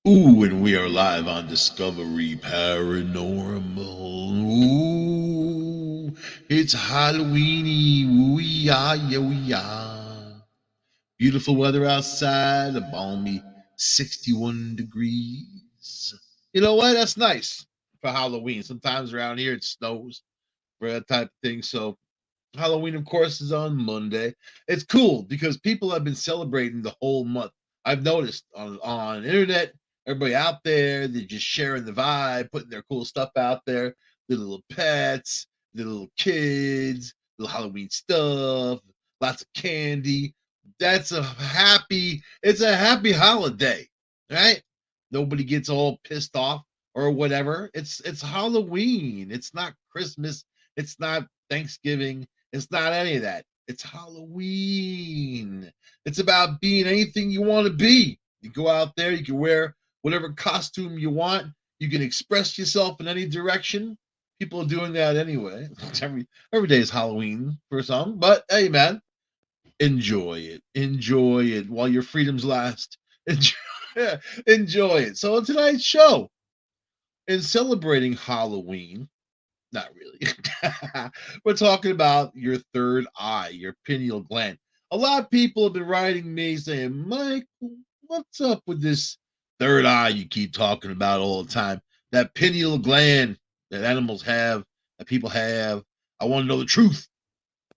Ooh, and we are live on Discovery Paranormal. Ooh, it's Halloweeny. Ooh, yeah, yeah, yeah. Beautiful weather outside, a balmy 61 degrees. You know what? That's nice for Halloween. Sometimes around here it snows for that type of thing. So Halloween, of course, is on Monday. It's cool because people have been celebrating the whole month. I've noticed on internet, everybody out there, they're just sharing the vibe, putting their cool stuff out there. The little pets, the little kids, little Halloween stuff, lots of candy. It's a happy holiday, right? Nobody gets all pissed off or whatever. It's Halloween. It's not Christmas. It's not Thanksgiving. It's not any of that. It's Halloween. It's about being anything you want to be. You go out there, you can wear whatever costume you want. You can express yourself in any direction. People are doing that anyway. Every day is Halloween for some, but hey, man, enjoy it. Enjoy it while your freedoms last. Enjoy, enjoy it. So on tonight's show, in celebrating Halloween, not really. We're talking about your third eye, your pineal gland. A lot of people have been writing me saying, Mike, what's up with this third eye you keep talking about all the time? That pineal gland that animals have, that people have. I want to know the truth.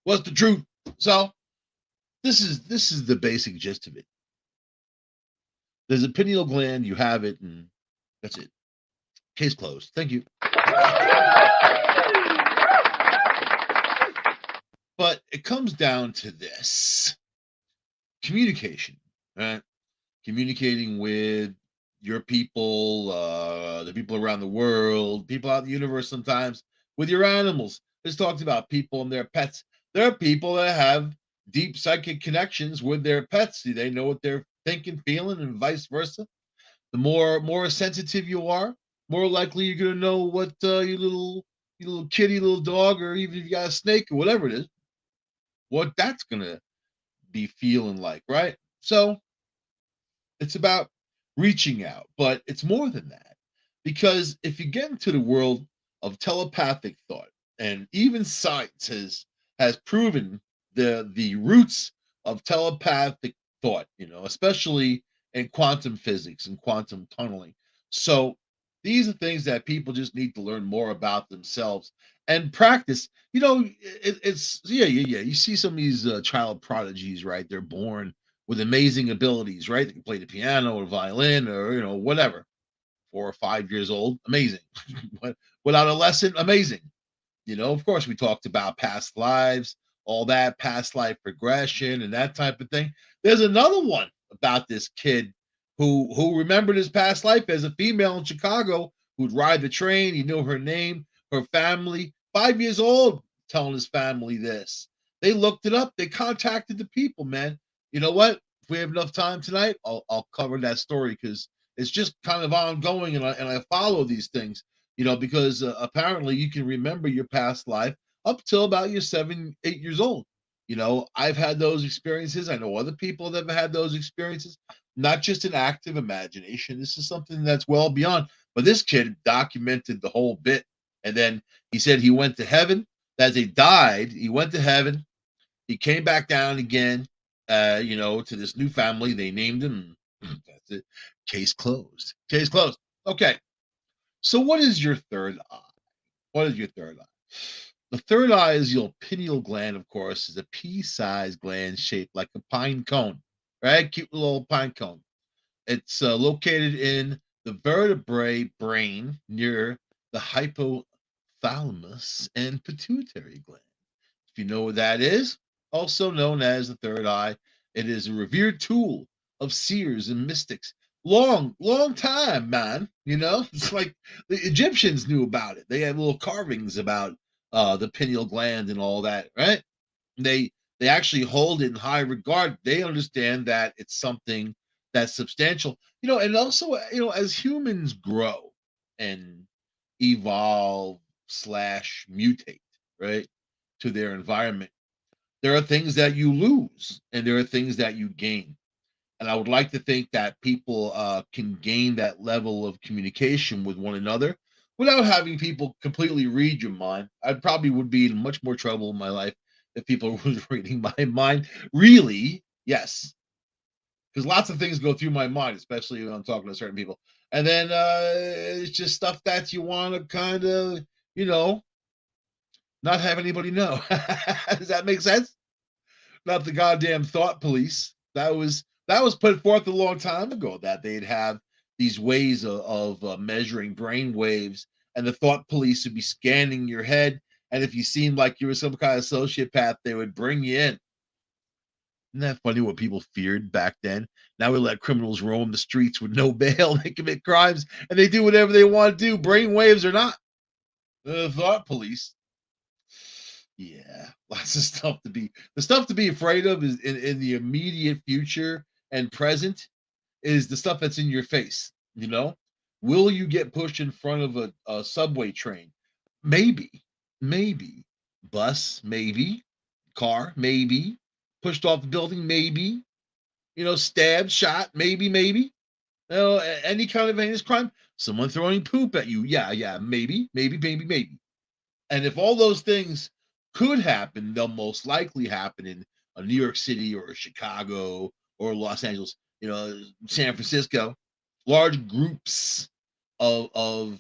What's the truth? So this is the basic gist of it. There's a pineal gland, you have it, and that's it. Case closed. Thank you. But it comes down to this communication, right? Communicating with your people, the people around the world, people out in the universe sometimes, with your animals. Let's talk about people and their pets. There are people that have deep psychic connections with their pets. They know what they're thinking, feeling, and vice versa. The more sensitive you are, more likely you're gonna know what your little kitty, little dog, or even if you got a snake or whatever it is, what that's gonna be feeling like, right? So it's about reaching out, but it's more than that. Because if you get into the world of telepathic thought, and even science has proven the roots of telepathic thought, especially in quantum physics and quantum tunneling. So these are things that people just need to learn more about themselves and practice. It's yeah. You see some of these child prodigies, right? They're born with amazing abilities, right? They can play the piano or violin or whatever. 4 or 5 years old, amazing. Without a lesson, amazing. Of course, we talked about past lives, all that past life progression and that type of thing. There's another one about this kid who remembered his past life as a female in Chicago who'd ride the train. He knew her name, her family. 5 years old, telling his family this. They looked it up. They contacted the people, man. You know what? If we have enough time tonight, I'll cover that story because it's just kind of ongoing, and I follow these things, because apparently you can remember your past life up till about you're 7, 8 years old. I've had those experiences. I know other people that have had those experiences. Not just an active imagination. This is something that's well beyond. But this kid documented the whole bit, and then he said he went to heaven. As he died, he went to heaven. He came back down again, to this new family. They named him. That's it. Case closed. Case closed. Okay. So, what is your third eye? What is your third eye? The third eye is your pineal gland, of course, is a pea-sized gland shaped like a pine cone, right? Cute little pine cone. It's located in the vertebrate brain near the hypothalamus and pituitary gland. If you know what that is, also known as the third eye, it is a revered tool of seers and mystics. Long time, man. It's like the Egyptians knew about it. They had little carvings about the pineal gland and all that, right? They they actually hold it in high regard. They understand that it's something that's substantial. And also, as humans grow and evolve slash mutate, right, to their environment, there are things that you lose and there are things that you gain. And I would like to think that people can gain that level of communication with one another without having people completely read your mind. I probably would be in much more trouble in my life if people were reading my mind. Really, yes, because lots of things go through my mind, especially when I'm talking to certain people. And then it's just stuff that you want to kind of, you know, not have anybody know. Does that make sense? Not the goddamn thought police. That was put forth a long time ago that they'd have these ways of measuring brain waves, and the thought police would be scanning your head. And if you seemed like you were some kind of sociopath, they would bring you in. Isn't that funny what people feared back then? Now we let criminals roam the streets with no bail. They commit crimes and they do whatever they want to do, brain waves or not. The thought police. Yeah, lots of stuff to be the stuff to be afraid of is in the immediate future and present is the stuff that's in your face. You know, will you get pushed in front of a subway train? Maybe, maybe bus, maybe car, maybe pushed off the building, maybe stabbed, shot, maybe. Any kind of heinous crime, someone throwing poop at you, yeah, maybe. And if all those things could happen, they'll most likely happen in a New York City or Chicago or Los Angeles, San Francisco, large groups of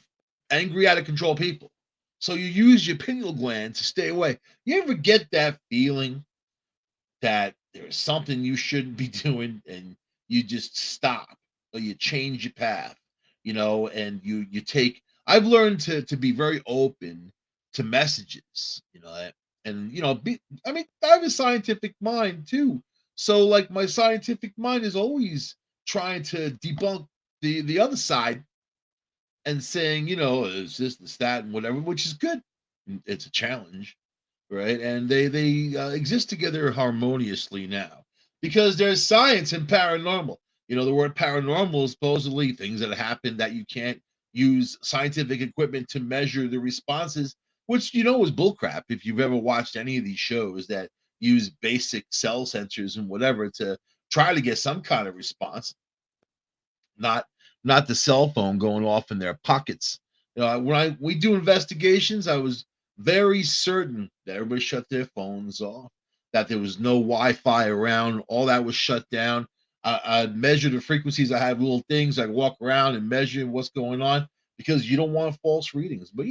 angry, out of control people. So you use your pineal gland to stay away. You ever get that feeling that there's something you shouldn't be doing and you just stop or you change your path, and you take I've learned to be very open to messages, and I have a scientific mind too. So like my scientific mind is always trying to debunk the other side and saying, is this, that, and whatever, which is good. It's a challenge, right? And they exist together harmoniously now because there's science and paranormal. The word paranormal is supposedly things that happen that you can't use scientific equipment to measure the responses, which is bullcrap. If you've ever watched any of these shows that use basic cell sensors and whatever to try to get some kind of response, not not the cell phone going off in their pockets. When we do investigations, I was very certain that everybody shut their phones off, that there was no Wi-Fi around, all that was shut down. I'd measure the frequencies. I have little things. I walk around and measure what's going on because you don't want false readings. But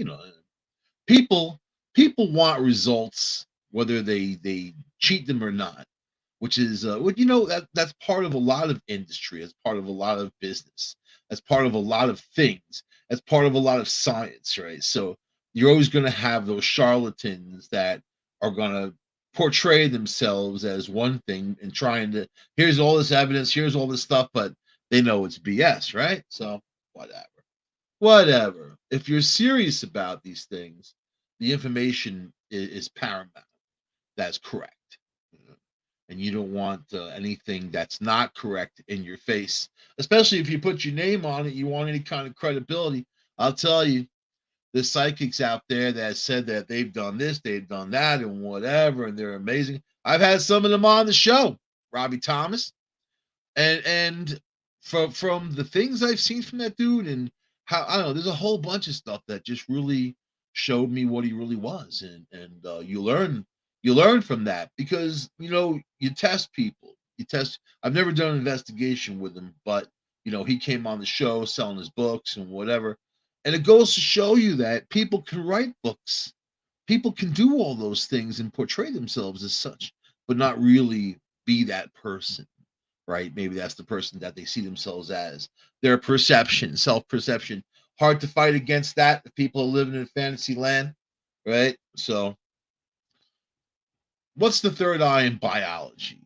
people people want results whether they cheat them or not, which is what that's part of a lot of industry, as part of a lot of business, as part of a lot of things, as part of a lot of science, right? So you're always going to have those charlatans that are going to portray themselves as one thing and trying to here's all this evidence, here's all this stuff, but they know it's BS, right? So whatever. If you're serious about these things, the information is paramount. That's correct. And you don't want anything that's not correct in your face, especially if you put your name on it. You want any kind of credibility. I'll tell you, there's psychics out there that said that they've done this, they've done that, and whatever, and they're amazing. I've had some of them on the show, Robbie Thomas, and from the things I've seen from that dude, and how I don't know, there's a whole bunch of stuff that just really showed me what he really was, and you learn from that because you test people, you test. I've never done an investigation with him, but he came on the show selling his books and whatever, and it goes to show you that people can write books, people can do all those things and portray themselves as such, but not really be that person, right? Maybe that's the person that they see themselves as. Their perception, self-perception. Hard to fight against that if people are living in fantasy land, right? So, what's the third eye in biology,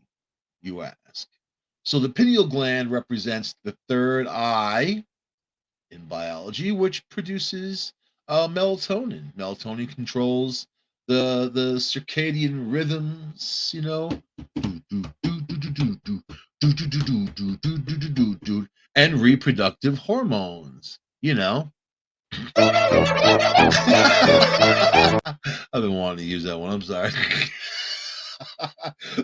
you ask? So, the pineal gland represents the third eye in biology, which produces melatonin. Melatonin controls the circadian rhythms, and reproductive hormones. I've been wanting to use that one. I'm sorry.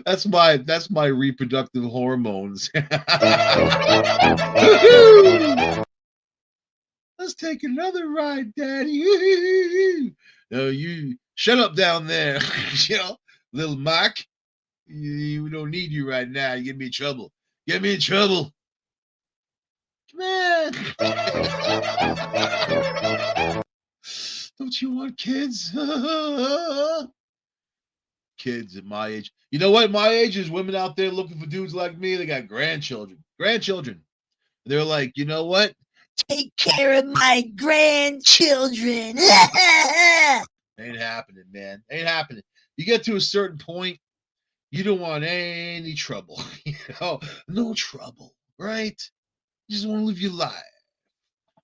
That's my reproductive hormones. Let's take another ride, Daddy. No, you shut up down there, little Mark. We don't need you right now. You get me in trouble. Get me in trouble. Come on. Don't you want kids? Kids at my age. You know what? My age is women out there looking for dudes like me. They got grandchildren. Grandchildren. They're like, you know what? Take care of my grandchildren. Ain't happening, man. Ain't happening. You get to a certain point, you don't want any trouble. No trouble, right? You just want to live your life.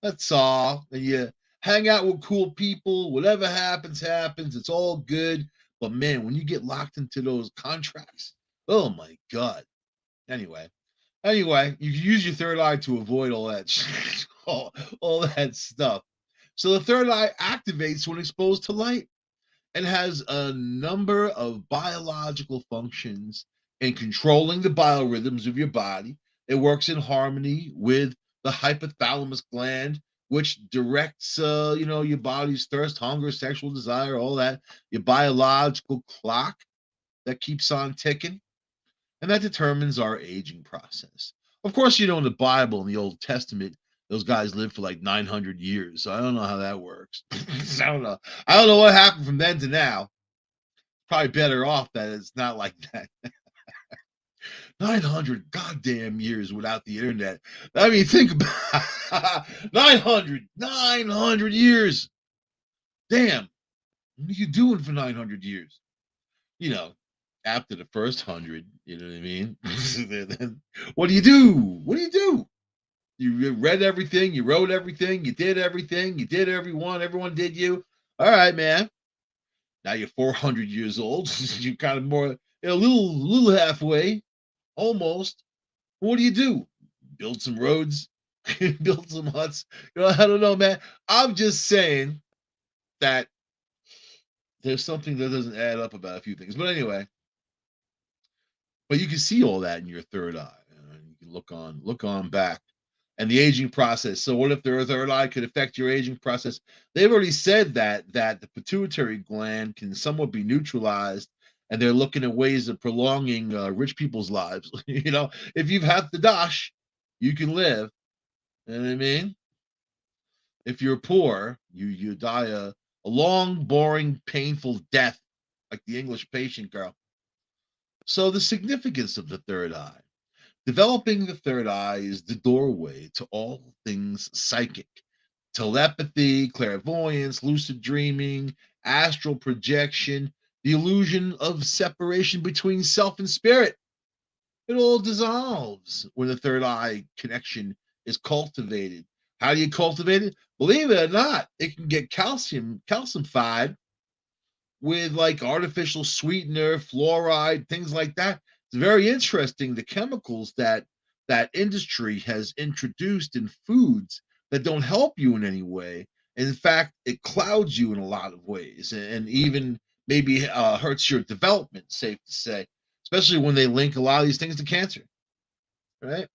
That's all. And you hang out with cool people. Whatever happens, happens. It's all good. But man, when you get locked into those contracts, oh my God. Anyway, you use your third eye to avoid all that, all that stuff. So the third eye activates when exposed to light and has a number of biological functions in controlling the biorhythms of your body. It works in harmony with the hypothalamus gland, which directs, your body's thirst, hunger, sexual desire, all that, your biological clock that keeps on ticking, and that determines our aging process. Of course, in the Bible, in the Old Testament, those guys lived for like 900 years. So I don't know how that works. I don't know. I don't know what happened from then to now. Probably better off that it's not like that. 900 goddamn years without the internet. I mean, think about 900 years. Damn. What are you doing for 900 years? After the first 100, you know what I mean? Then what do you do? What do you do? You read everything, you wrote everything, you did everything, you did everyone did you. All right, man. Now you're 400 years old. You're kind of more a little halfway, almost. What do? Build some roads, build some huts. I don't know, man. I'm just saying that there's something that doesn't add up about a few things. But anyway, but you can see all that in your third eye. You can look on back. And the aging process. So what if the third eye could affect your aging process? They've already said that the pituitary gland can somewhat be neutralized, and they're looking at ways of prolonging rich people's lives. If you've had the dash, you can live. You know what I mean? If you're poor, you die a long, boring, painful death, like the English patient girl. So the significance of the third eye. Developing the third eye is the doorway to all things psychic. Telepathy, clairvoyance, lucid dreaming, astral projection, the illusion of separation between self and spirit. It all dissolves when the third eye connection is cultivated. How do you cultivate it? Believe it or not, it can get calcified with like artificial sweetener, fluoride, things like that. It's very interesting the chemicals that industry has introduced in foods that don't help you in any way. In fact, it clouds you in a lot of ways, and even maybe hurts your development, safe to say, especially when they link a lot of these things to cancer, right?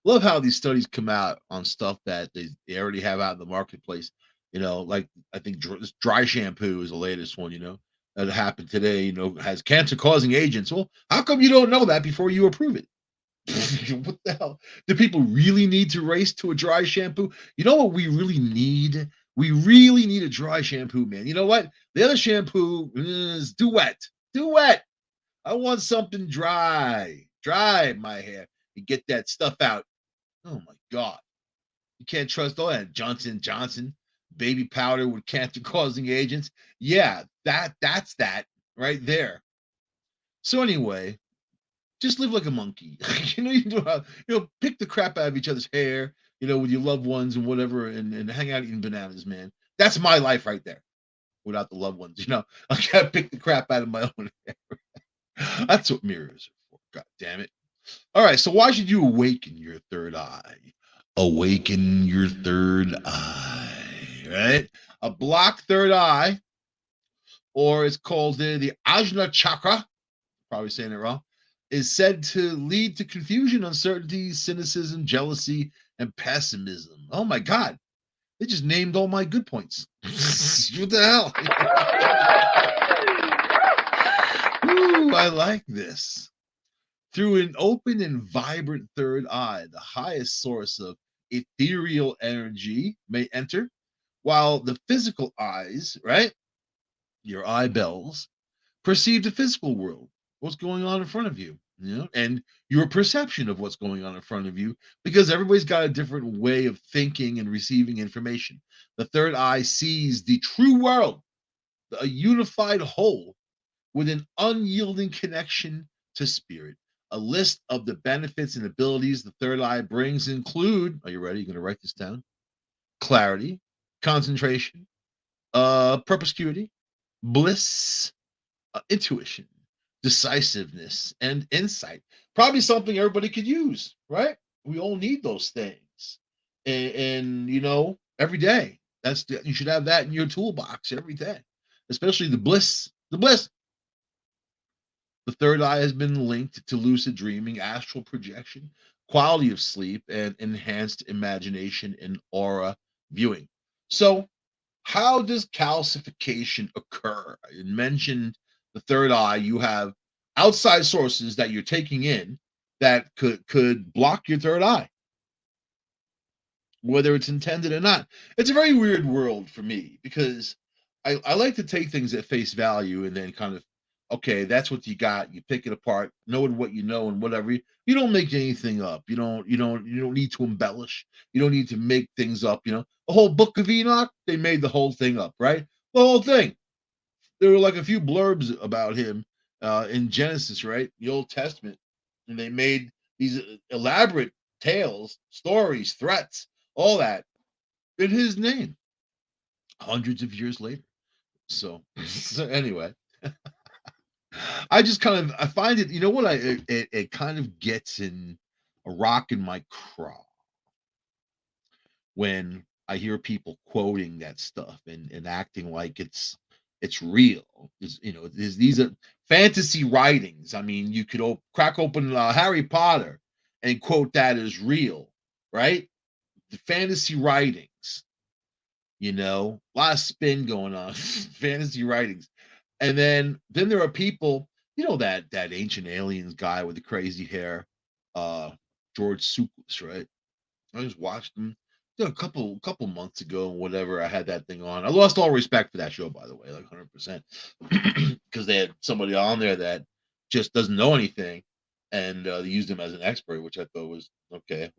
Love how these studies come out on stuff that they already have out in the marketplace. Like I think dry shampoo is the latest one, that happened today, has cancer causing agents. Well, how come you don't know that before you approve it? What the hell? Do people really need to race to a dry shampoo? You know what we really need? We really need a dry shampoo, man. You know what? The other shampoo is too wet. Too wet. I want something dry. Dry my hair. You get that stuff out. Oh my God. You can't trust all that Johnson & Johnson baby powder with cancer causing agents. Yeah, that's that right there. So anyway, just live like a monkey. Pick the crap out of each other's hair, with your loved ones and whatever, and hang out eating bananas, man. That's my life right there. Without the loved ones, I gotta pick the crap out of my own hair. That's what mirrors are for. God damn it. All right, so why should you awaken your third eye? Awaken your third eye, right? A blocked third eye, or it's called the Ajna chakra, probably saying it wrong, is said to lead to confusion, uncertainty, cynicism, jealousy, and pessimism. Oh my God. They just named all my good points. What the hell? Ooh, I like this. Through an open and vibrant third eye, the highest source of ethereal energy may enter, while the physical eyes, right, your eyeballs, perceive the physical world, what's going on in front of you, and your perception of what's going on in front of you, because everybody's got a different way of thinking and receiving information. The third eye sees the true world, a unified whole with an unyielding connection to spirit. A list of the benefits and abilities the third eye brings include, are you ready? You're going to write this down: clarity, concentration, perspicuity, bliss, intuition, decisiveness, and insight. Probably something everybody could use, right? We all need those things, and every day. You should have that in your toolbox every day, especially the bliss. The bliss. The third eye has been linked to lucid dreaming, astral projection, quality of sleep, and enhanced imagination and aura viewing. So, how does calcification occur? I mentioned the third eye. You have outside sources that you're taking in that could block your third eye, whether it's intended or not. It's a very weird world for me because I like to take things at face value and then kind of, okay, that's what you got. You pick it apart, knowing what you know and whatever. You don't make anything up. You don't need to embellish. You don't need to make things up. The whole book of Enoch, they made the whole thing up, right? The whole thing. There were like a few blurbs about him in Genesis, right? The Old Testament, and they made these elaborate tales, stories, threats, all that in his name hundreds of years later. So anyway, I find it, what it kind of gets in a rock in my craw when I hear people quoting that stuff and acting like it's real. These are fantasy writings. I mean, you could crack open Harry Potter and quote that as real, right? The fantasy writings, a lot of spin going on, fantasy writings. And then there are people, that ancient aliens guy with the crazy hair, George Tsoukalos, right? I just watched him, a couple months ago, and whatever. I had that thing on. I lost all respect for that show, by the way, like 100%, because they had somebody on there that just doesn't know anything, and they used him as an expert, which I thought was okay.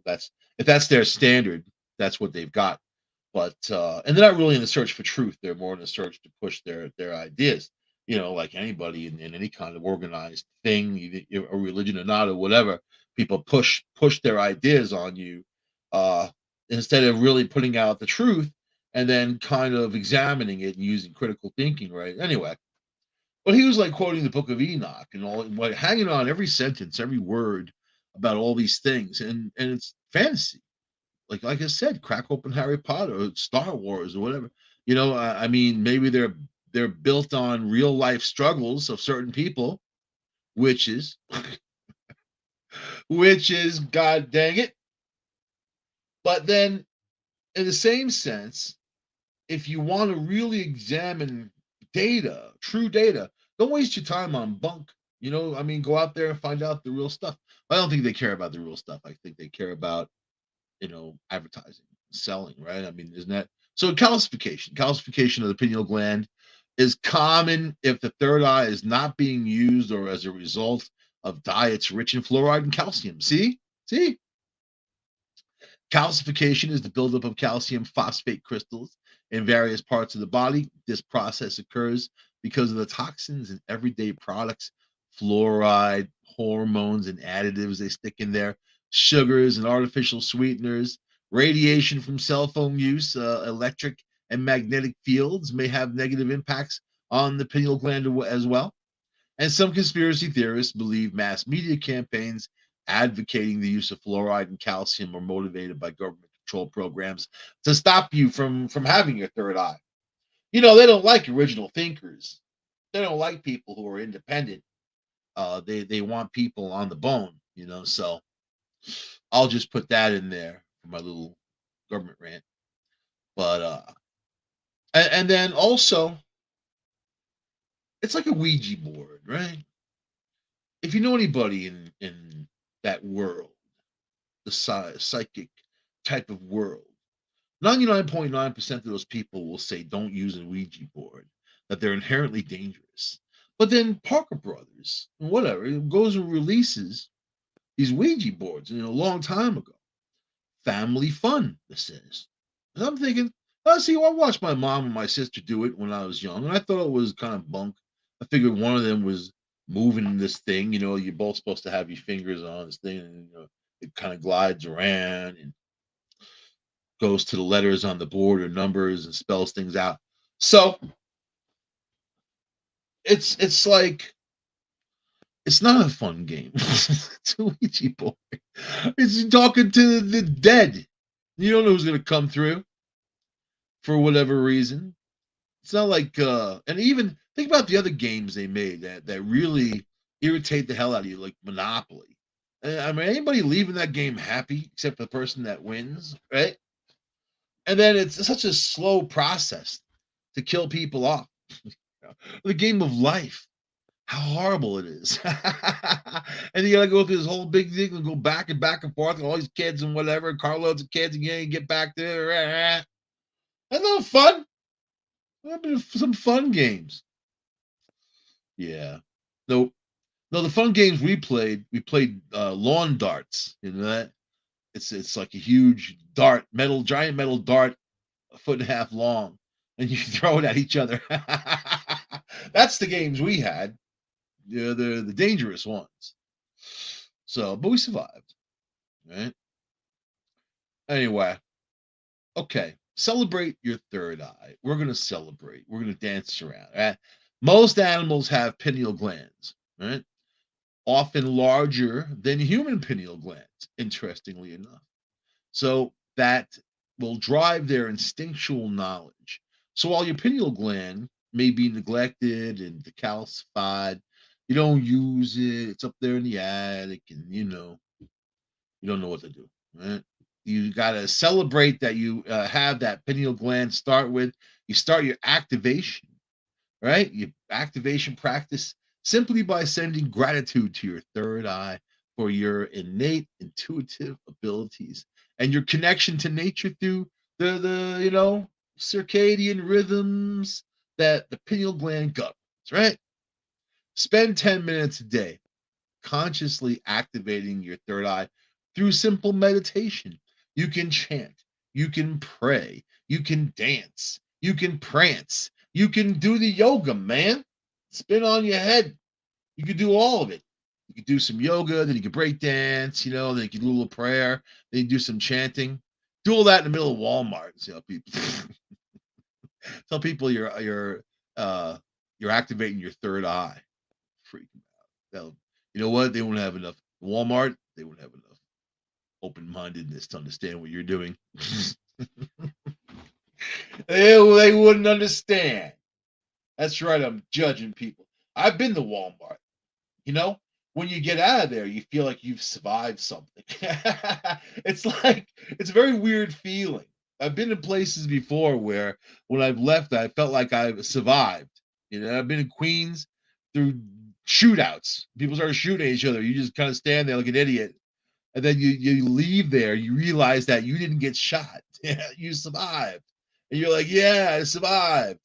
If that's their standard, that's what they've got. But and they're not really in the search for truth. They're more in the search to push their ideas. Like anybody in any kind of organized thing, a religion or not, or whatever, people push their ideas on you uh, instead of really putting out the truth and then kind of examining it and using critical thinking, right? Anyway, but he was like quoting the Book of Enoch and all, like hanging on every sentence, every word about all these things, and it's fantasy. Like I said, crack open Harry Potter or Star Wars or whatever. I mean, maybe they're built on real life struggles of certain people, witches, witches, God dang it. But then, in the same sense, if you want to really examine data, true data, don't waste your time on bunk. I mean, go out there and find out the real stuff. I don't think they care about the real stuff. I think they care about advertising, selling, right? I mean, isn't that so? Calcification of the pineal gland is common if the third eye is not being used or as a result of diets rich in fluoride and calcium. See, calcification is the buildup of calcium phosphate crystals in various parts of the body. This process occurs because of the toxins in everyday products, fluoride, hormones, and additives they stick in there, sugars and artificial sweeteners, radiation from cell phone use, electric and magnetic fields may have negative impacts on the pineal gland as well. And some conspiracy theorists believe mass media campaigns advocating the use of fluoride and calcium are motivated by government control programs to stop you from having your third eye. They don't like original thinkers. They don't like people who are independent. They want people on the bone, so I'll just put that in there for my little government rant. But and then also it's like a Ouija board, right? If you know anybody in that world, the psychic type of world, 99.9% of those people will say don't use a Ouija board, that they're inherently dangerous. But then Parker Brothers, whatever, goes and releases these Ouija boards, a long time ago. Family fun, this is. And I'm thinking, see, I watched my mom and my sister do it when I was young, and I thought it was kind of bunk. I figured one of them was moving this thing, you're both supposed to have your fingers on this thing, and it kind of glides around and goes to the letters on the board or numbers and spells things out. So it's like it's not a fun game. It's a Ouija board. It's talking to the dead. You don't know who's gonna come through for whatever reason. It's not like and even think about the other games they made that really irritate the hell out of you, like Monopoly. I mean, anybody leaving that game happy except the person that wins, right? And then it's such a slow process to kill people off. The game of life, how horrible it is. And you gotta go through this whole big thing and go back and forth with all these kids and whatever, carloads of kids again, and get back there. That's not fun. Some fun games. Yeah. No, no, the fun games we played lawn darts. You know that? It's like a huge giant metal dart, a foot and a half long, and you throw it at each other. That's the games we had. Yeah, they're the dangerous ones. So, but we survived, right? Anyway, okay. Celebrate your third eye. We're gonna celebrate. We're gonna dance around. Right? Most animals have pineal glands, right? Often larger than human pineal glands, interestingly enough. So that will drive their instinctual knowledge. So while your pineal gland may be neglected and decalcified, you don't use it, it's up there in the attic, and you don't know what to do, right? You got to celebrate that you have that pineal gland start with. You start your activation, right? Your activation practice simply by sending gratitude to your third eye for your innate intuitive abilities and your connection to nature through the circadian rhythms that the pineal gland governs, right? Spend 10 minutes a day consciously activating your third eye through simple meditation. You can chant, you can pray, you can dance, you can prance, you can do the yoga, man. Spin on your head. You can do all of it. You can do some yoga, then you can break dance, then you can do a little prayer, then you do some chanting. Do all that in the middle of Walmart. See how people tell people you're activating your third eye. Freak them out. You know what? They won't have enough. Walmart, they won't have enough open-mindedness to understand what you're doing. They wouldn't understand. That's right. I'm judging people. I've been to Walmart. When you get out of there, you feel like you've survived something. It's a very weird feeling. I've been in places before where when I've left, I felt like I've survived. I've been in Queens through shootouts. People started shooting at each other. You just kind of stand there like an idiot. And then you leave there, you realize that you didn't get shot. You survived. And you're like, yeah, I survived.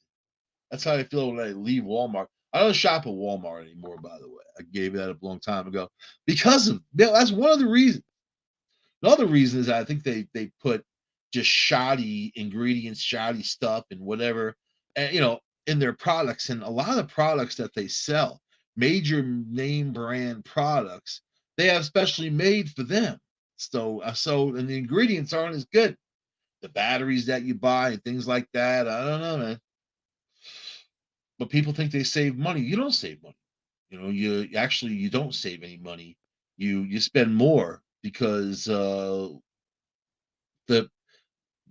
That's how I feel when I leave Walmart. I don't shop at Walmart anymore, by the way. I gave that up a long time ago. That's one of the reasons. Another reason is I think they put just shoddy ingredients, shoddy stuff, and whatever, and in their products. And a lot of the products that they sell, major name brand products, they have specially made for them. So and the ingredients aren't as good. The batteries that you buy and things like that. I don't know, man. But people think they save money. You don't save money. You don't save any money. You spend more because the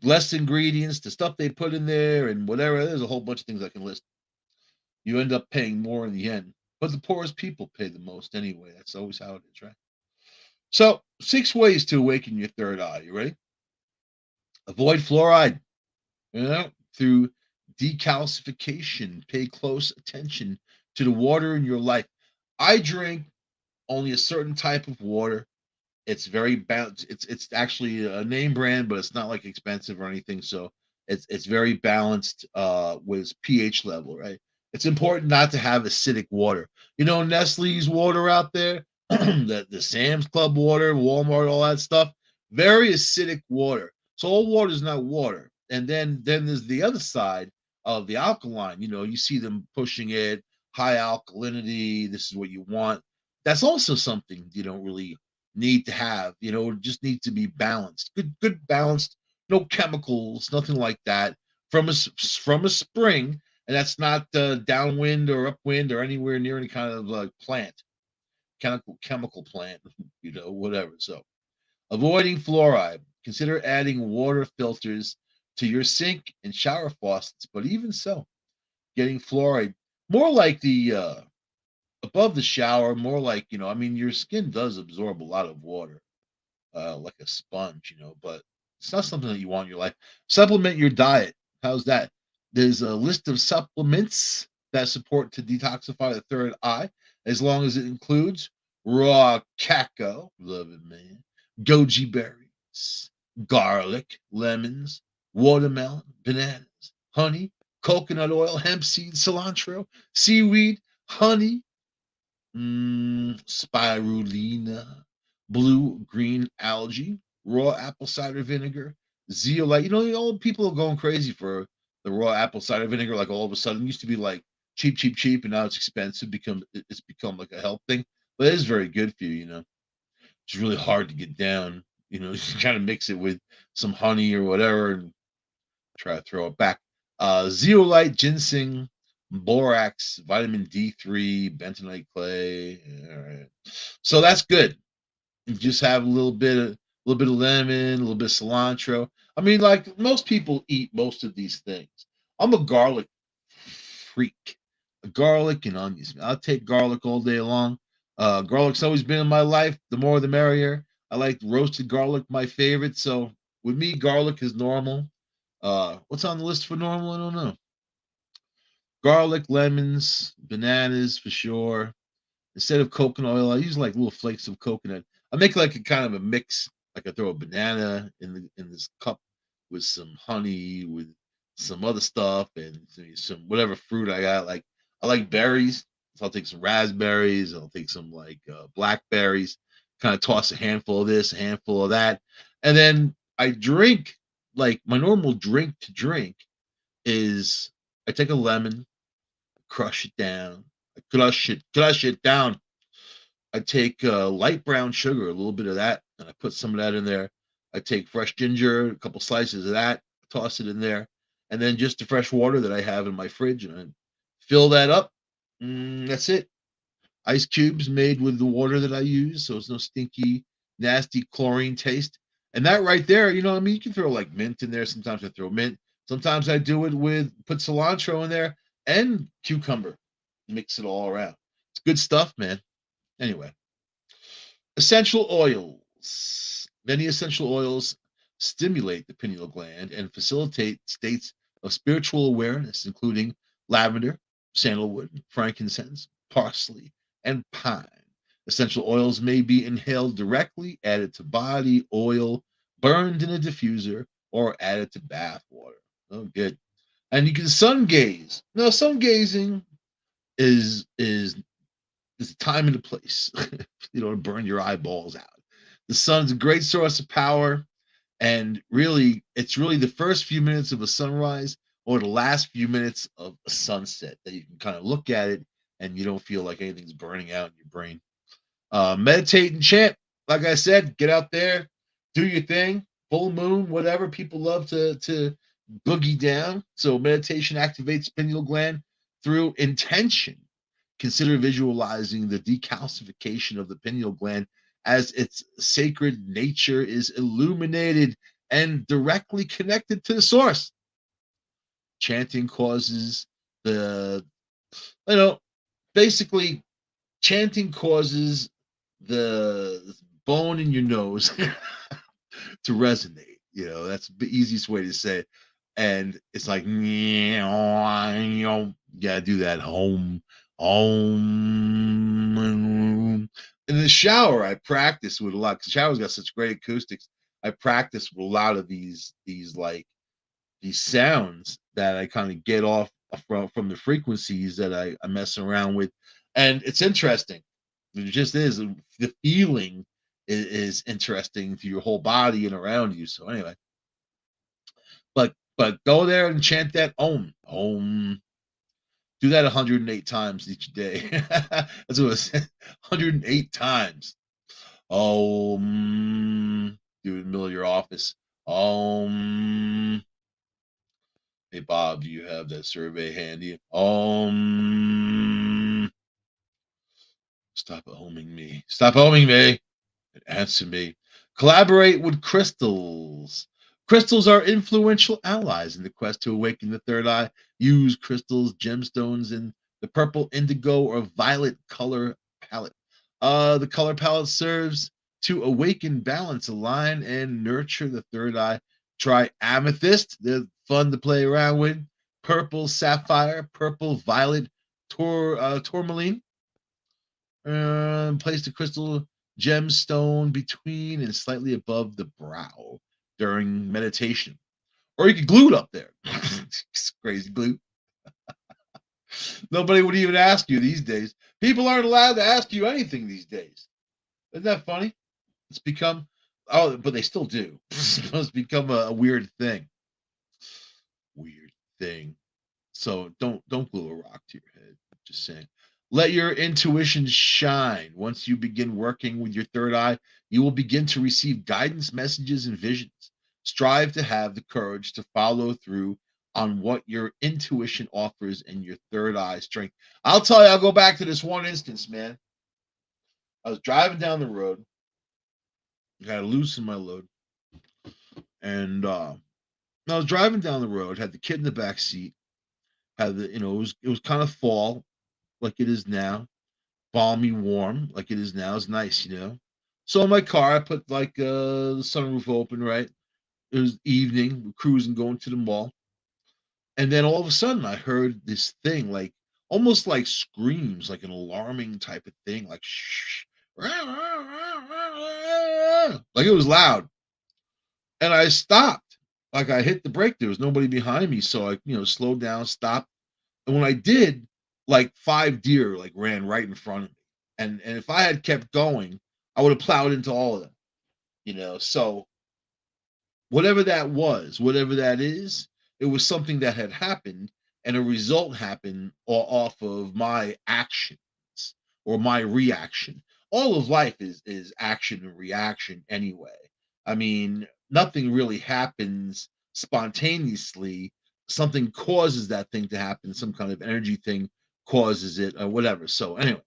less ingredients, the stuff they put in there, and whatever. There's a whole bunch of things I can list. You end up paying more in the end. but the poorest people pay the most anyway. That's always how it is, right? So, 6 ways to awaken your third eye. You ready? Avoid fluoride, through decalcification. Pay close attention to the water in your life. I drink only a certain type of water. It's very balanced. It's actually a name brand, but it's not like expensive or anything. So it's very balanced with pH level, right? It's important not to have acidic water. Nestle's water out there, the Sam's Club water, Walmart, all that stuff, very acidic water. So all water is not water. And then there's the other side of the alkaline. You see them pushing it high alkalinity. This is what you want. That's also something you don't really need to have. It just needs to be balanced. Good balanced, no chemicals, nothing like that. From a spring, and that's not downwind or upwind or anywhere near any kind of plant, chemical plant, whatever. So avoiding fluoride. Consider adding water filters to your sink and shower faucets. But even so, getting fluoride more like the above the shower, more like, your skin does absorb a lot of water, like a sponge, but it's not something that you want in your life. Supplement your diet. How's that? There's a list of supplements that support to detoxify the third eye, as long as it includes raw cacao, love it, man, goji berries, garlic, lemons, watermelon, bananas, honey, coconut oil, hemp seed, cilantro, seaweed, honey, spirulina, blue-green algae, raw apple cider vinegar, zeolite. All people are going crazy for the raw apple cider vinegar. Like all of a sudden, it used to be like cheap, cheap, cheap, and now it's expensive. It's become like a health thing, but it is very good for you. It's really hard to get down. You kind of mix it with some honey or whatever, and try to throw it back. Zeolite, ginseng, borax, vitamin D3, bentonite clay. All right. So that's good. You just have a little bit of lemon, a little bit of cilantro. I mean, like most people eat most of these things. I'm a garlic freak. Garlic and onions. I'll take garlic all day long. Garlic's always been in my life. The more the merrier. I like roasted garlic, my favorite. So with me, garlic is normal. What's on the list for normal? I don't know. Garlic, lemons, bananas for sure. Instead of coconut oil, I use like little flakes of coconut. I make like a kind of a mix. Like I throw a banana in this cup with some honey, with some other stuff, and some whatever fruit I got. Like I like berries, so I'll take some raspberries. I'll take some like blackberries. Kind of toss a handful of this, a handful of that, and then I drink like my normal drink to drink is I take a lemon, crush it down, crush it down. I take light brown sugar, a little bit of that, and I put some of that in there. I take fresh ginger, a couple slices of that, toss it in there, and then just the fresh water that I have in my fridge, and I fill that up. That's it. Ice cubes made with the water that I use, so it's no stinky, nasty chlorine taste. And that right there, you can throw like mint in there. Sometimes I throw mint. Sometimes I do it put cilantro in there and cucumber, mix it all around. It's good stuff, man. Anyway, essential oils. Many essential oils stimulate the pineal gland and facilitate states of spiritual awareness, including lavender, sandalwood, frankincense, parsley, and pine. Essential oils may be inhaled directly, added to body oil, burned in a diffuser, or added to bath water. Oh, good. And you can sun gaze. Now, sun gazing is there's a time and a place. You don't burn your eyeballs out. The sun's a great source of power, and really, it's really the first few minutes of a sunrise or the last few minutes of a sunset that you can kind of look at it and you don't feel like anything's burning out in your brain. Meditate and chant. Like I said, get out there, do your thing. Full moon, whatever. People love to boogie down. So meditation activates pineal gland through intention. Consider visualizing the decalcification of the pineal gland as its sacred nature is illuminated and directly connected to the source. Chanting causes the, you know, basically chanting causes the bone in your nose to resonate. That's the easiest way to say it. And it's like, you gotta do that home. In the shower, I practice with a lot, because the shower's got such great acoustics. I practice with a lot of these sounds that I kind of get off from the frequencies that I mess around with. And it's interesting. It just is. The feeling is interesting to your whole body and around you. So anyway, but go there and chant that om. Do that 108 times each day. That's what it said. 108 times. Om. Do it in the middle of your office. Om. Hey Bob, do you have that survey handy? Stop homing me. Stop homing me. Answer me. Collaborate with crystals. Crystals are influential allies in the quest to awaken the third eye. Use crystals, gemstones in the purple, indigo, or violet color palette. The color palette serves to awaken, balance, align, and nurture the third eye. Try amethyst. They're fun to play around with. Purple sapphire, purple violet tourmaline. Place the crystal gemstone between and slightly above the brow during meditation. Or you could glue it up there. It's crazy glue. Nobody would even ask you these days. People aren't allowed to ask you anything these days. Isn't that funny? It's become, but they still do. It's become a weird thing. Weird thing. So don't glue a rock to your head. Just saying. Let your intuition shine. Once you begin working with your third eye, you will begin to receive guidance, messages, and visions. Strive to have the courage to follow through on what your intuition offers and your third eye strength. I'll tell you, I'll go back to this one instance, man. I was driving down the road. I got to loosen my load. And I was driving down the road, had the kid in the back seat, had it was kind of fall like it is now, balmy warm like it is now. It's nice. So in my car, I put like the sunroof open, right? It was evening, we're cruising, going to the mall. And then all of a sudden I heard this thing, like almost like screams, like an alarming type of thing, like shh, like it was loud. And I stopped. Like I hit the brake. There was nobody behind me. So I, slowed down, stopped. And when I did, like 5 deer like ran right in front of me. And if I had kept going, I would have plowed into all of them. So whatever that was, whatever that is, it was something that had happened, and a result happened off of my actions or my reaction. All of life is action and reaction anyway. I mean, nothing really happens spontaneously. Something causes that thing to happen. Some kind of energy thing causes it, or whatever. So anyway,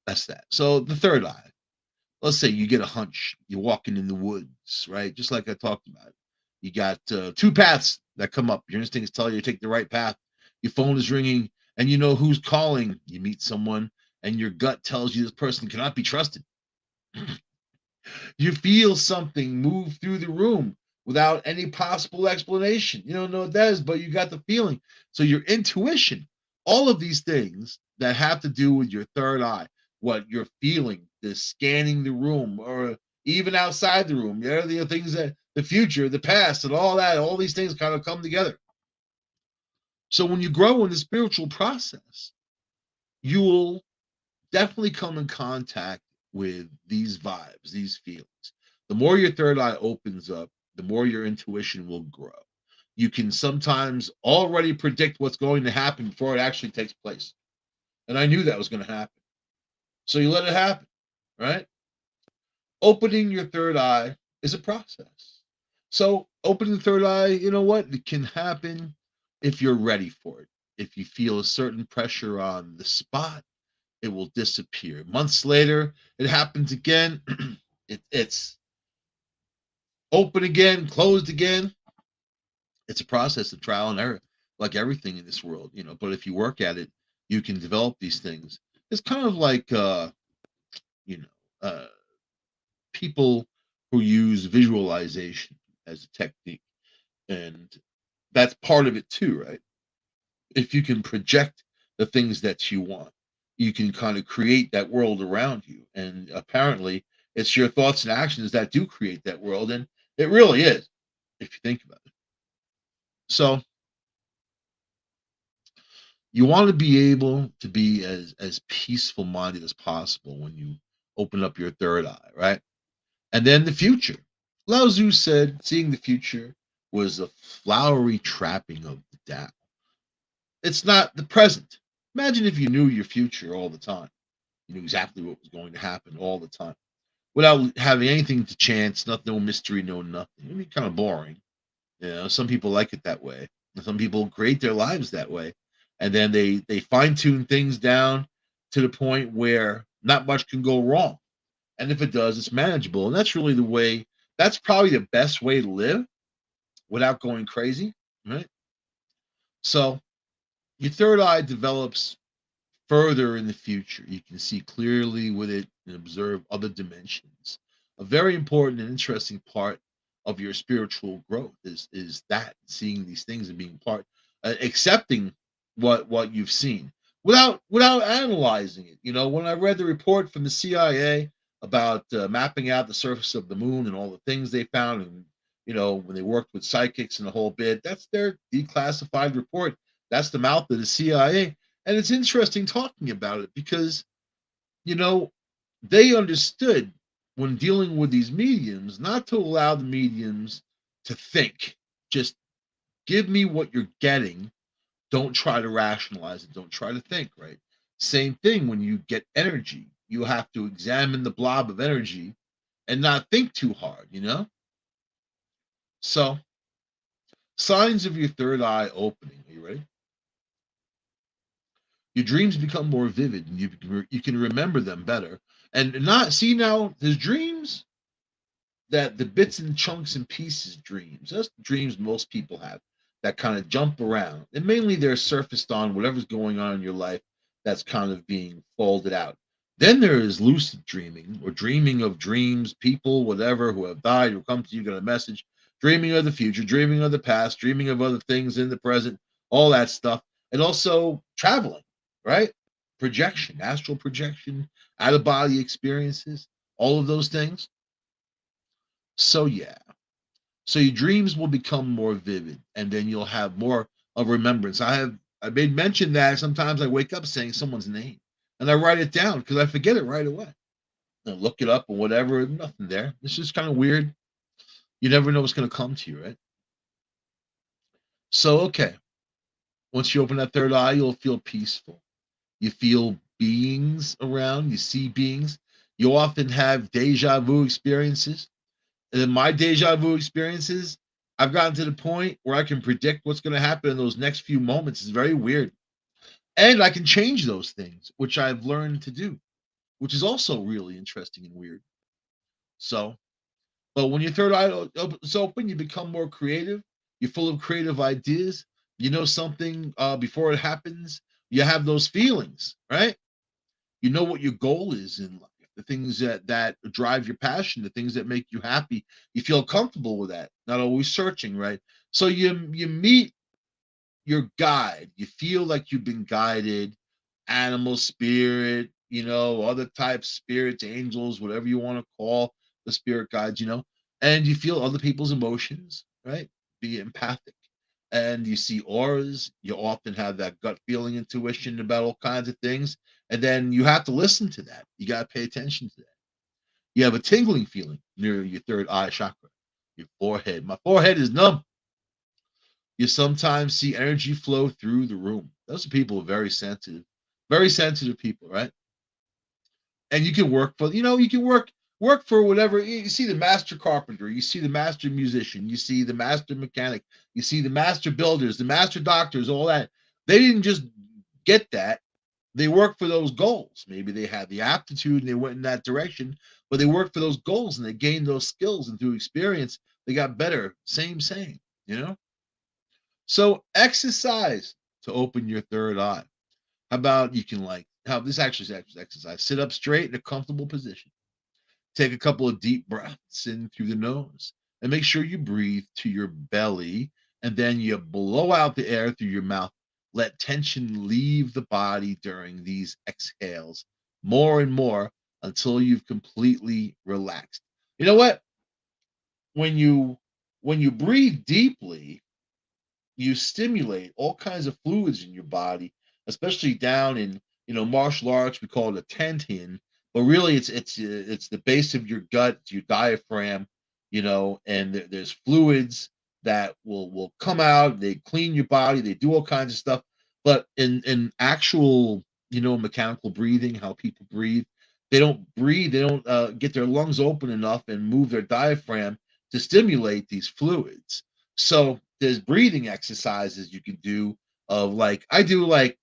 that's that. So the third eye. Let's say you get a hunch. You're walking in the woods, right? Just like I talked about. You got 2 paths that come up. Your instincts tell you to take the right path. Your phone is ringing, and you know who's calling. You meet someone, and your gut tells you this person cannot be trusted. You feel something move through the room without any possible explanation. You don't know what that is, but you got the feeling. So your intuition, all of these things that have to do with your third eye, what you're feeling, the scanning the room, or even outside the room, the things that the future, the past, and all that, all these things kind of come together. So when you grow in the spiritual process, you will definitely come in contact with these vibes, these feelings. The more your third eye opens up, the more your intuition will grow. You can sometimes already predict what's going to happen before it actually takes place. And I knew that was going to happen. So you let it happen, right? Opening your third eye is a process. So opening the third eye, you know what? It can happen if you're ready for it. If you feel a certain pressure on the spot, it will disappear. Months later, it happens again. It's open again, closed again. It's a process of trial and error, like everything in this world. But if you work at it, you can develop these things. It's kind of like you know, people who use visualization as a technique, and that's part of it too, right? If you can project the things that you want, you can kind of create that world around you. And apparently, it's your thoughts and actions that do create that world, and it really is, if you think about it. So you want to be able to be as peaceful minded as possible when you open up your third eye, right? And then the future. Lao Tzu said, seeing the future was a flowery trapping of the Tao. It's not the present. Imagine if you knew your future all the time. You knew exactly what was going to happen all the time without having anything to chance, no mystery, no nothing. It'd be kind of boring. Some people like it that way. Some people create their lives that way. And then they fine tune things down to the point where not much can go wrong. And if it does, it's manageable. And that's really the way, that's probably the best way to live without going crazy. Right. So your third eye develops further in the future. You can see clearly with it and observe other dimensions. A very important and interesting part of your spiritual growth is that seeing these things and being part, accepting what you've seen without analyzing it. When I read the report from the CIA about mapping out the surface of the moon and all the things they found, and when they worked with psychics and the whole bit, that's their declassified report. That's the mouth of the CIA. And it's interesting talking about it because, you know, they understood when dealing with these mediums not to allow the mediums to think. Just give me what you're getting. Don't try to rationalize it. Don't try to think, right? Same thing when you get energy. You have to examine the blob of energy and not think too hard. So, signs of your third eye opening. Are you ready? Your dreams become more vivid and you can remember them better. And not see now, there's dreams that the bits and chunks and pieces dreams. That's the dreams most people have that kind of jump around. And mainly they're surfaced on whatever's going on in your life that's kind of being folded out. Then there is lucid dreaming or dreaming of dreams, people, whatever, who have died, who come to you, got a message, dreaming of the future, dreaming of the past, dreaming of other things in the present, all that stuff. And also traveling, right? Projection, astral projection, out of body experiences, all of those things. So yeah. So your dreams will become more vivid and then you'll have more of remembrance. I made mention that sometimes I wake up saying someone's name and I write it down because I forget it right away. And look it up or whatever, nothing there. It's just kind of weird. You never know what's gonna come to you, right? So okay. Once you open that third eye, you'll feel peaceful. You feel beings around, you see beings. You often have deja vu experiences. And in my deja vu experiences, I've gotten to the point where I can predict what's going to happen in those next few moments. It's very weird. And I can change those things, which I've learned to do, which is also really interesting and weird. So, but when your third eye is open, you become more creative. You're full of creative ideas. You know something before it happens. You have those feelings, right? You know what your goal is in life, the things that drive your passion, the things that make you happy. You feel comfortable with that, not always searching, right? So you meet your guide. You feel like you've been guided, animal spirit, other types, spirits, angels, whatever you want to call the spirit guides. And you feel other people's emotions, right? Be empathic. And you see auras, you often have that gut feeling intuition about all kinds of things. And then you have to listen to that. You got to pay attention to that. You have a tingling feeling near your third eye chakra, your forehead. My forehead is numb. You sometimes see energy flow through the room. Those are people very sensitive people, right? And you can work for, you can work for whatever. You see the master carpenter, you see the master musician, you see the master mechanic, you see the master builders, the master doctors, all that. They didn't just get that. They worked for those goals. Maybe they had the aptitude and they went in that direction, but they worked for those goals and they gained those skills, and through experience they got better. Same, you know. So exercise to open your third eye. How about you can like how this actually is exercise. Sit up straight in a comfortable position. Take a couple of deep breaths in through the nose and make sure you breathe to your belly and then you blow out the air through your mouth. Let tension leave the body during these exhales more and more until you've completely relaxed. You know what? When you breathe deeply, you stimulate all kinds of fluids in your body, especially down in martial arts we call it a tentin, but really it's the base of your gut, it's your diaphragm, and there's fluids that will come out. They clean your body, they do all kinds of stuff. But in actual mechanical breathing, how people breathe, they don't get their lungs open enough and move their diaphragm to stimulate these fluids. So there's breathing exercises you can do of like I do like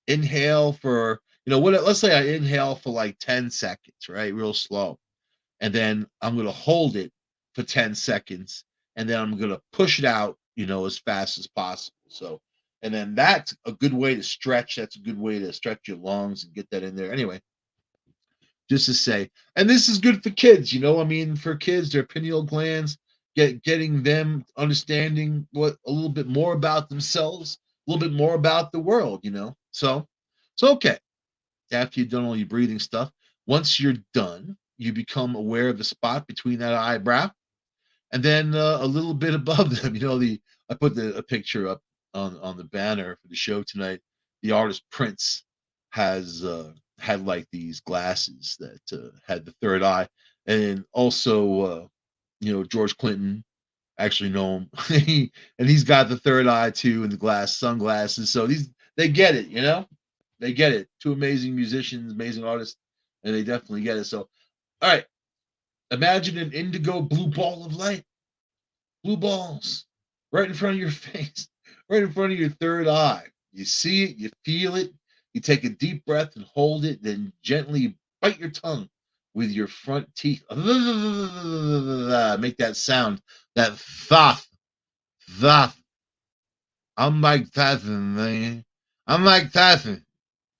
inhale for let's say I inhale for like 10 seconds, right? Real slow. And then I'm gonna hold it for 10 seconds and then I'm gonna push it out, as fast as possible. So and then that's a good way to stretch. That's a good way to stretch your lungs and get that in there. Anyway, just to say, and this is good for kids, I mean, for kids, their pineal glands, getting them understanding what a little bit more about themselves, a little bit more about the world, so okay, after you've done all your breathing stuff, once you're done, you become aware of the spot between that eyebrow and then a little bit above them. I put a picture up on the banner for the show tonight. The artist Prince has had like these glasses that had the third eye, and also George Clinton, actually know him, and he's got the third eye too, and the sunglasses. So they get it, they get it. Two amazing musicians, amazing artists, and they definitely get it. So all right, imagine an indigo blue ball of light. Blue balls right in front of your face, right in front of your third eye. You see it, you feel it, you take a deep breath and hold it, then gently bite your tongue with your front teeth. Make that sound, that thoth, thoth. I'm Mike Tyson, man. I'm Mike Tyson.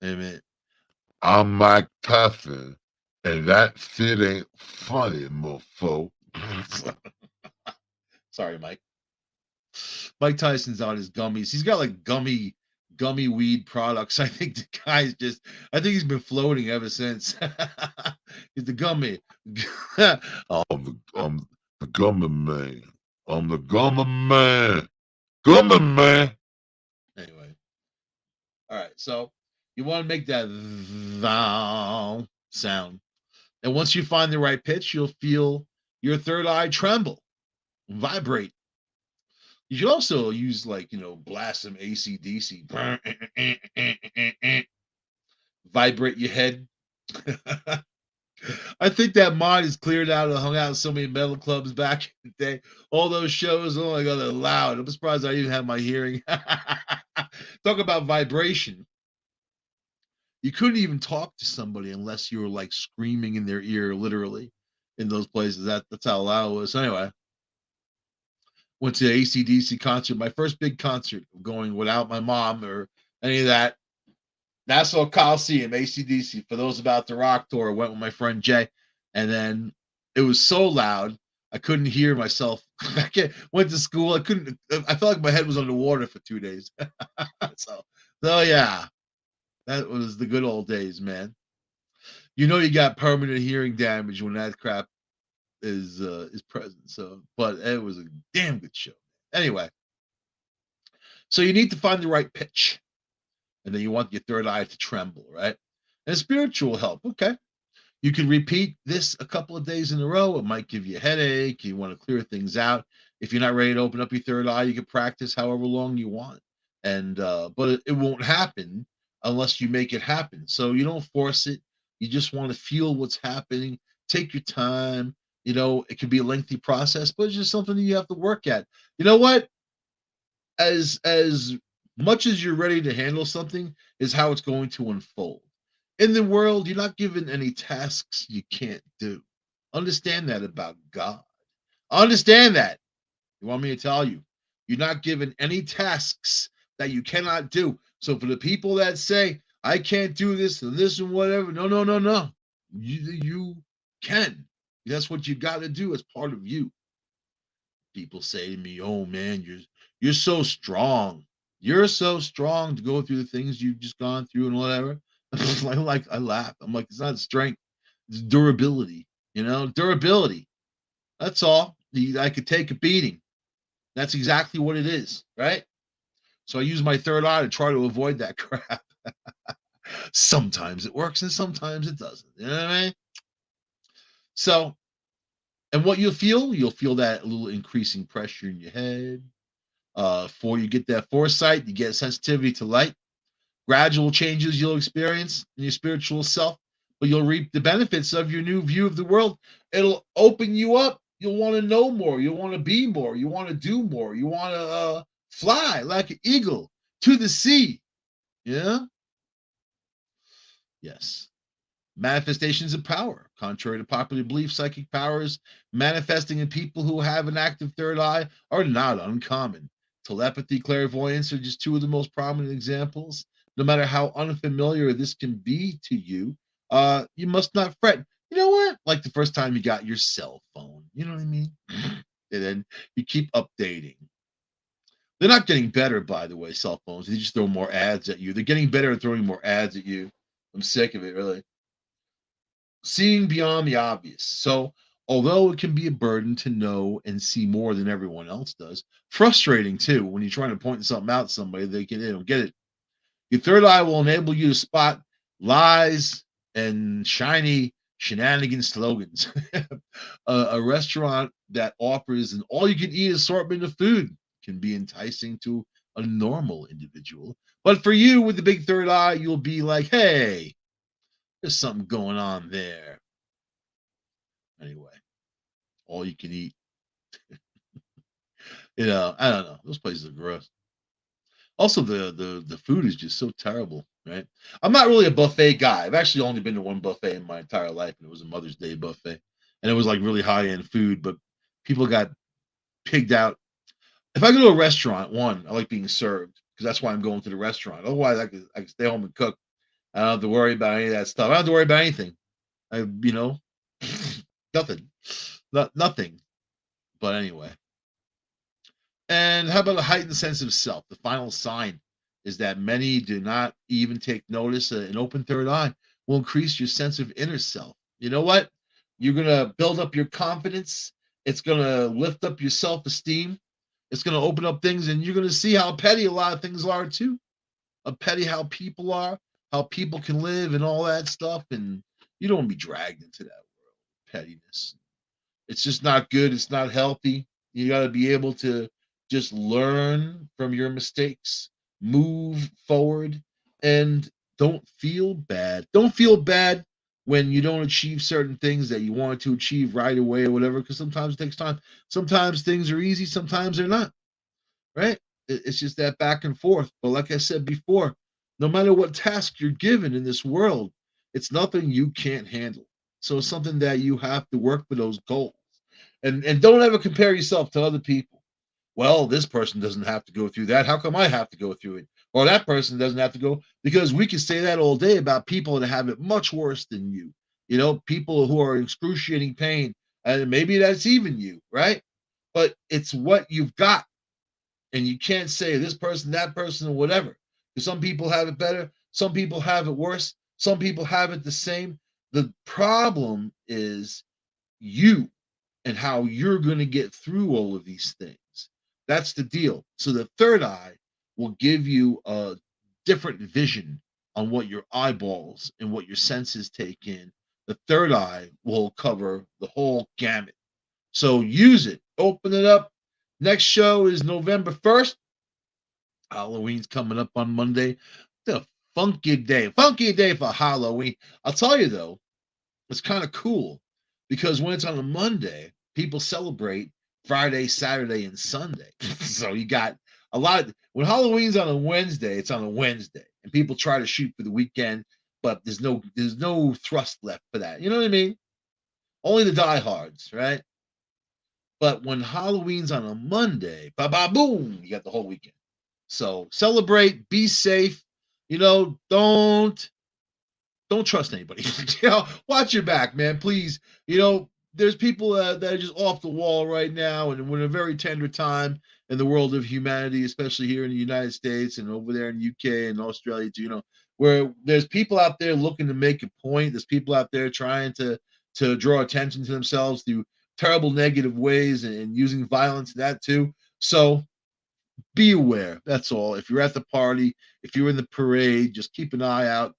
Wait a minute. I'm Mike Tyson, and that shit ain't funny, mofo. Sorry, Mike. Mike Tyson's on his gummies. He's got like gummy weed products. I think I think he's been floating ever since. He's the gummy. I'm the gummy man. I'm the gummy man. Gummy man. Anyway. All right. So you want to make that sound. And once you find the right pitch, you'll feel your third eye tremble, vibrate. You should also use blast some AC/DC. Vibrate your head. I think that mind is cleared out. I hung out in so many metal clubs back in the day. All those shows, oh my God, they're loud. I'm surprised I even have my hearing. Talk about vibration. You couldn't even talk to somebody unless you were like screaming in their ear, literally, in those places. That's how loud it was. Anyway, went to the AC/DC concert, my first big concert, going without my mom or any of that. Nassau Coliseum, AC/DC. For those about the rock tour, went with my friend Jay, and then it was so loud I couldn't hear myself. Went to school. I felt like my head was underwater for 2 days. so yeah, that was the good old days, man. You got permanent hearing damage when that crap is present. So, but it was a damn good show. Anyway, so you need to find the right pitch, and then you want your third eye to tremble, right? And spiritual help, okay. You can repeat this a couple of days in a row. It might give you a headache. You want to clear things out. If you're not ready to open up your third eye, you can practice however long you want. And but it won't happen unless you make it happen. So you don't force it. You just want to feel what's happening. Take your time. It can be a lengthy process, but it's just something that you have to work at. You know what? As much as you're ready to handle something is how it's going to unfold. In the world, you're not given any tasks you can't do. Understand that about God. Understand that. You want me to tell you, you're not given any tasks that you cannot do. So for the people that say, I can't do this and this and whatever. No, no, no, no. You can. That's what you got to do as part of you. People say to me, "Oh man, you're so strong. You're so strong to go through the things you've just gone through and whatever." I laugh. I'm like, it's not strength, it's durability. Durability. That's all. I could take a beating. That's exactly what it is, right? So I use my third eye to try to avoid that crap. Sometimes it works and sometimes it doesn't. You know what I mean? So, and what you'll feel that little increasing pressure in your head. Before you get that foresight, you get sensitivity to light. Gradual changes you'll experience in your spiritual self, but you'll reap the benefits of your new view of the world. It'll open you up. You'll want to know more. You'll want to be more. You want to do more. You want to fly like an eagle to the sea. Yeah? Yes. Manifestations of power. Contrary to popular belief, psychic powers manifesting in people who have an active third eye are not uncommon. Telepathy, clairvoyance are just two of the most prominent examples. No matter how unfamiliar this can be to you, you must not fret. You know what? Like the first time you got your cell phone, you know what I mean? And then you keep updating. They're not getting better, by the way, cell phones. They just throw more ads at you. They're getting better at throwing more ads at you. I'm sick of it, really. Seeing beyond the obvious. So, although it can be a burden to know and see more than everyone else does, frustrating too when you're trying to point something out to somebody, they don't get it. Your third eye will enable you to spot lies and shiny shenanigan slogans. A restaurant that offers an all-you-can-eat assortment of food can be enticing to a normal individual. But for you with the big third eye, you'll be like, hey, there's something going on there. Anyway, all you can eat. I don't know. Those places are gross. Also, the food is just so terrible, right? I'm not really a buffet guy. I've actually only been to one buffet in my entire life, and it was a Mother's Day buffet, and it was like really high end food, but people got pigged out. If I go to a restaurant, one, I like being served because that's why I'm going to the restaurant. Otherwise, I could stay home and cook. I don't have to worry about any of that stuff. I don't have to worry about anything. You know, nothing, nothing. But anyway. And how about a heightened sense of self? The final sign is that many do not even take notice. An open third eye will increase your sense of inner self. You know what? You're going to build up your confidence. It's going to lift up your self esteem. It's going to open up things, and you're going to see how petty a lot of things are, too. Petty how people are, how people can live, and all that stuff. And you don't want to be dragged into that world. Pettiness. It's just not good. It's not healthy. You got to be able to just learn from your mistakes, move forward, and don't feel bad. Don't feel bad when you don't achieve certain things that you wanted to achieve right away or whatever, because sometimes it takes time. Sometimes things are easy, sometimes they're not, right? It's just that back and forth. But like I said before, no matter what task you're given in this world, it's nothing you can't handle. So it's something that you have to work for those goals. And don't ever compare yourself to other people. Well, this person doesn't have to go through that. How come I have to go through it? Or that person doesn't have to go, because we can say that all day about people that have it much worse than you. People who are in excruciating pain, and maybe that's even you, right? But it's what you've got, and you can't say this person, that person, or whatever. Because some people have it better, some people have it worse, some people have it the same. The problem is you and how you're going to get through all of these things. That's the deal. So the third eye will give you a different vision on what your eyeballs and what your senses take in. The third eye will cover the whole gamut. So use it, open it up. Next show is November 1st. Halloween's coming up on Monday. It's a funky day for Halloween. I'll tell you though, it's kind of cool because when it's on a Monday, people celebrate Friday, Saturday, and Sunday. So you got a lot of, when Halloween's on a Wednesday, it's on a Wednesday, and people try to shoot for the weekend, but there's no thrust left for that. You know what I mean? Only the diehards, right? But when Halloween's on a Monday, ba ba boom, you got the whole weekend. So celebrate, be safe. don't trust anybody. Watch your back, man, please. There's people that are just off the wall right now, and we're in a very tender time in the world of humanity, especially here in the United States and over there in the UK and Australia too. Where there's people out there looking to make a point. There's people out there trying to draw attention to themselves through terrible negative ways and using violence that too. So be aware. That's all. If you're at the party, if you're in the parade, just keep an eye out.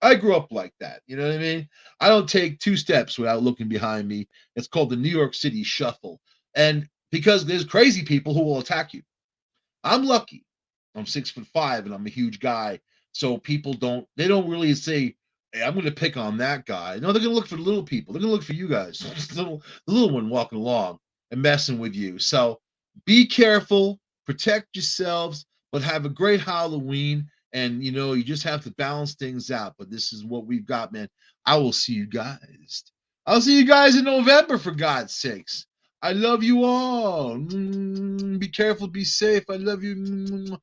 I grew up like that. You know what I mean? I don't take two steps without looking behind me. It's called the New York City Shuffle. And because there's crazy people who will attack you. I'm lucky. I'm 6'5" and I'm a huge guy. So people they don't really say, hey, I'm going to pick on that guy. No, they're going to look for the little people. They're going to look for you guys, the little one walking along and messing with you. So be careful, protect yourselves, but have a great Halloween. And, you just have to balance things out. But this is what we've got, man. I will see you guys. I'll see you guys in November, for God's sakes. I love you all. Be careful. Be safe. I love you.